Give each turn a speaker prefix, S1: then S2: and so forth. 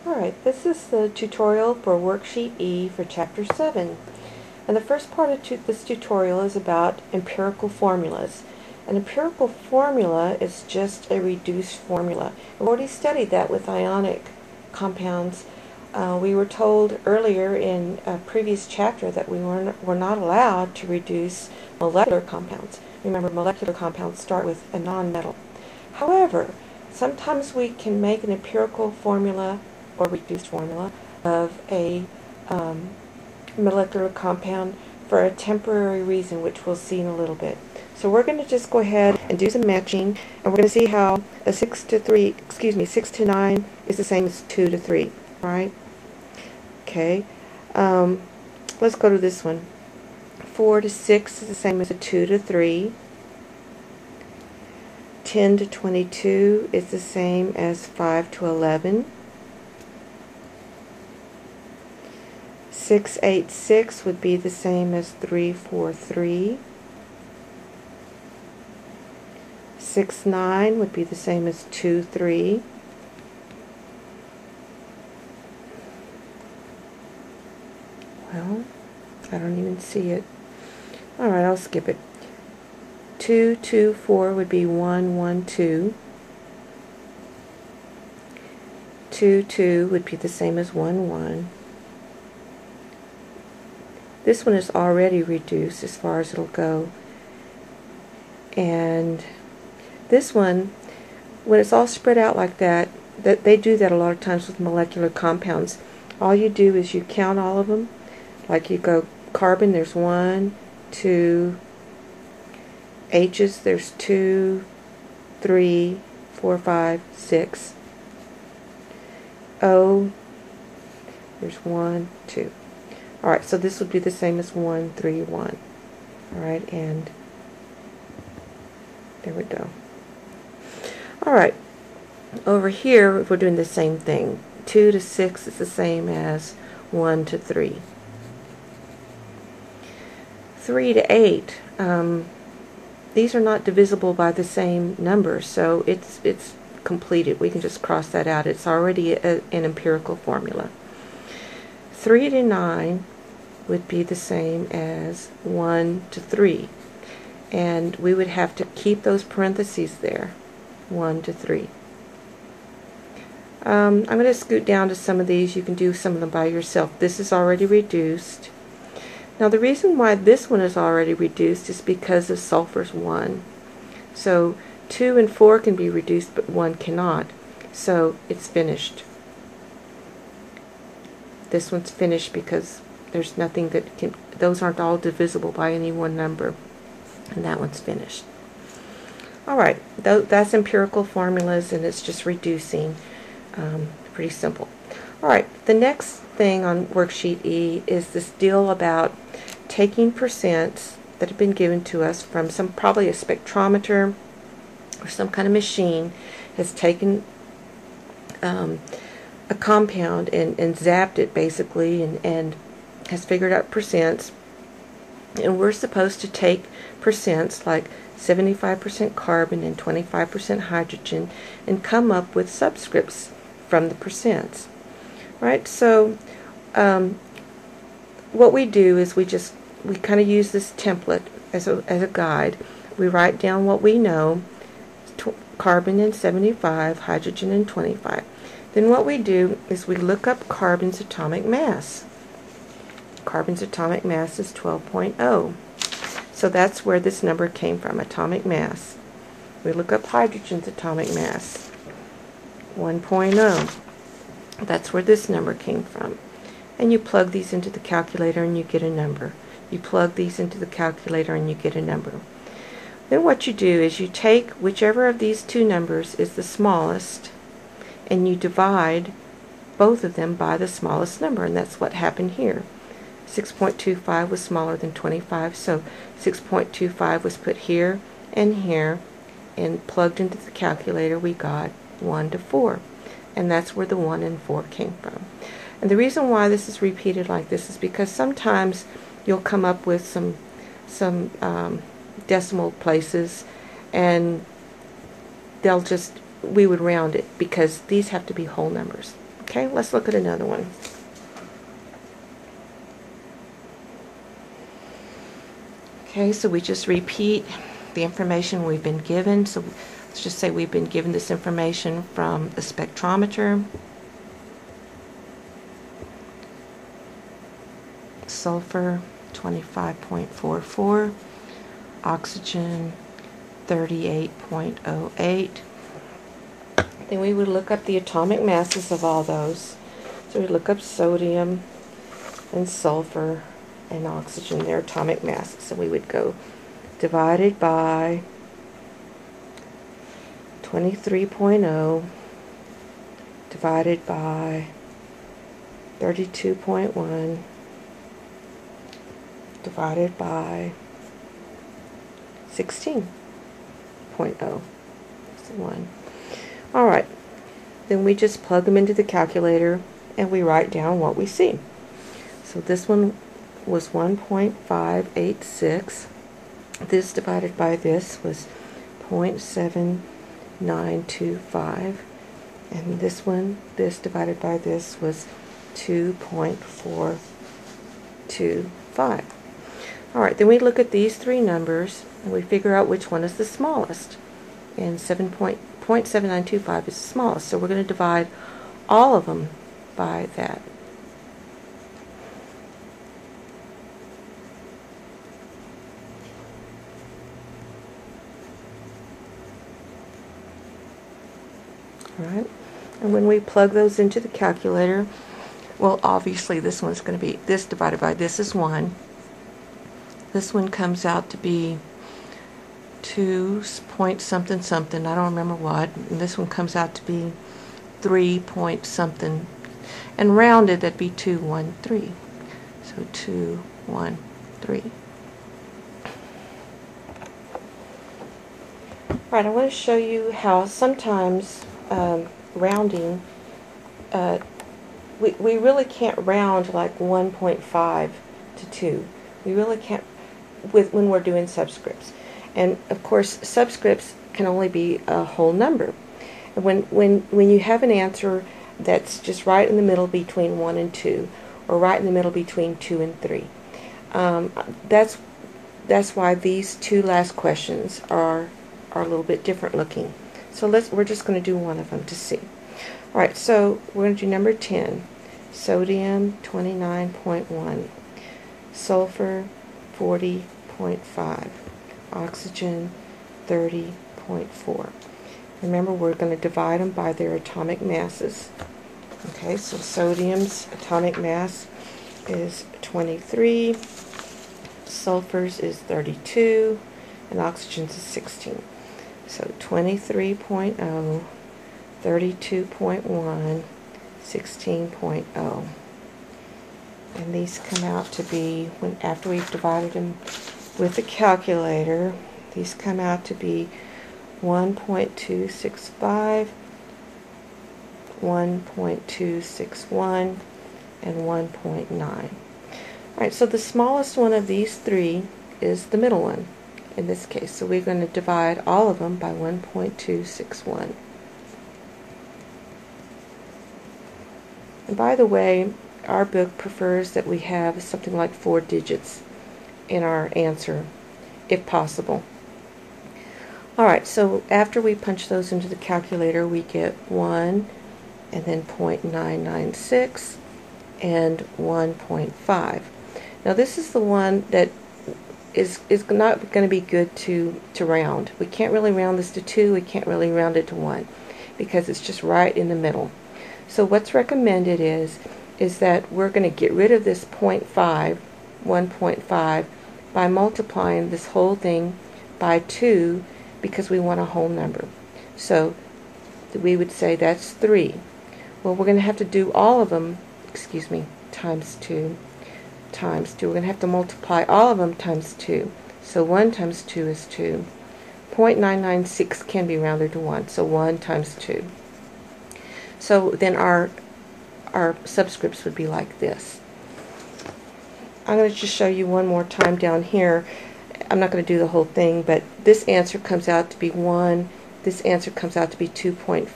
S1: Alright, this is the tutorial for Worksheet E for Chapter 7. And the first part of this tutorial is about empirical formulas. An empirical formula is just a reduced formula. We've already studied that with ionic compounds. We were told earlier in a previous chapter that we were not allowed to reduce molecular compounds. Remember, molecular compounds start with a nonmetal. However, sometimes we can make an empirical formula or reduced formula of a molecular compound for a temporary reason, which we'll see in a little bit. So we're going to just go ahead and do some matching, and we're going to see how a 6 to 9 is the same as 2 to 3, right? Okay, let's go to this one. 4 to 6 is the same as a 2 to 3. 10 to 22 is the same as 5 to 11. 686 would be the same as 343. 69 would be the same as 23. Well, I don't even see it. Alright, I'll skip it. 224 would be 112. 22 would be the same as 11. This one is already reduced as far as it'll go. And this one, when it's all spread out like that, they do that a lot of times with molecular compounds. All you do is you count all of them. Like you go carbon, there's 1, 2. H's, there's 2, 3, 4, 5, 6. O, there's 1, 2. Alright, so this would be the same as 1, 3, 1. Alright, and there we go. Alright, over here we're doing the same thing. 2 to 6 is the same as 1 to 3. 3 to 8, these are not divisible by the same number, so it's completed. We can just cross that out. It's already an empirical formula. 3 to 9 would be the same as 1 to 3, and we would have to keep those parentheses there, 1 to 3. I'm going to scoot down to some of these. You can do some of them by yourself. This is already reduced. Now the reason why this one is already reduced is because of sulfur's 1. So 2 and 4 can be reduced, but 1 cannot. So it's finished. This one's finished because there's nothing that can, those aren't all divisible by any one number. And that one's finished. Alright, that's empirical formulas, and it's just reducing. Pretty simple. Alright, the next thing on Worksheet E is this deal about taking percents that have been given to us from probably a spectrometer or some kind of machine has taken a compound and zapped it basically and has figured out percents, and we're supposed to take percents like 75% carbon and 25% hydrogen and come up with subscripts from the percents. Right, so what we do is we kind of use this template as a guide. We write down what we know, carbon in 75, hydrogen in 25. Then what we do is we look up carbon's atomic mass. Carbon's atomic mass is 12.0. So that's where this number came from, atomic mass. We look up hydrogen's atomic mass, 1.0. That's where this number came from. And you plug these into the calculator and you get a number. You plug these into the calculator and you get a number. Then what you do is you take whichever of these two numbers is the smallest and you divide both of them by the smallest number, and that's what happened here. 6.25 was smaller than 25, so 6.25 was put here and plugged into the calculator. We got 1 to 4. And that's where the 1 and 4 came from. And the reason why this is repeated like this is because sometimes you'll come up with some decimal places, and we would round it because these have to be whole numbers. Okay, let's look at another one. Okay, so we just repeat the information we've been given. So let's just say we've been given this information from the spectrometer. Sulfur 25.44, oxygen 38.08. Then we would look up the atomic masses of all those. So we look up sodium and sulfur and oxygen, their atomic masses. So we would go divided by 23.0 divided by 32.1 divided by 16.0. That's the one. Alright, then we just plug them into the calculator and we write down what we see. So this one was 1.586. This divided by this was 0.7925. And this one, this divided by this was 2.425. Alright, then we look at these three numbers and we figure out which one is the smallest. And 0.7925 is the smallest, so we're going to divide all of them by that. Alright, and when we plug those into the calculator, well, obviously this one's going to be, this divided by this is 1. This one comes out to be 2 point something something, I don't remember what, and this one comes out to be 3 point something, and rounded that'd be 213. So 213. Alright, I want to show you how sometimes rounding, we really can't round like 1.5 to 2. We really can't when we're doing subscripts. And of course subscripts can only be a whole number. And when you have an answer that's just right in the middle between 1 and 2, or right in the middle between 2 and 3, that's why these two last questions are a little bit different looking. So we're just going to do one of them to see. Alright, so we're going to do number 10. Sodium 29.1, sulfur 40.5, oxygen 30.4. Remember, we're going to divide them by their atomic masses. Okay, so sodium's atomic mass is 23, sulfur's is 32, and oxygen's is 16. So 23.0, 32.1, 16.0. And these come out to be, after we've divided them with the calculator, these come out to be 1.265, 1.261, and 1.9. Alright, so the smallest one of these three is the middle one in this case. So we're going to divide all of them by 1.261. And by the way, our book prefers that we have something like 4 digits in our answer, if possible. Alright, so after we punch those into the calculator, we get 1, and then 0.996, and 1.5. Now this is the one that is not going to be good to round. We can't really round this to 2, we can't really round it to 1, because it's just right in the middle. So what's recommended is that we're going to get rid of this 0.5, 1.5, by multiplying this whole thing by 2, because we want a whole number. So we would say that's 3. Well, we're going to have to do all of them, times 2, times 2. We're going to have to multiply all of them times 2. So 1 times 2 is 2. 0.996 can be rounded to 1, so 1 times 2. So then our subscripts would be like this. I'm going to just show you one more time down here. I'm not going to do the whole thing, but this answer comes out to be 1. This answer comes out to be 2.5.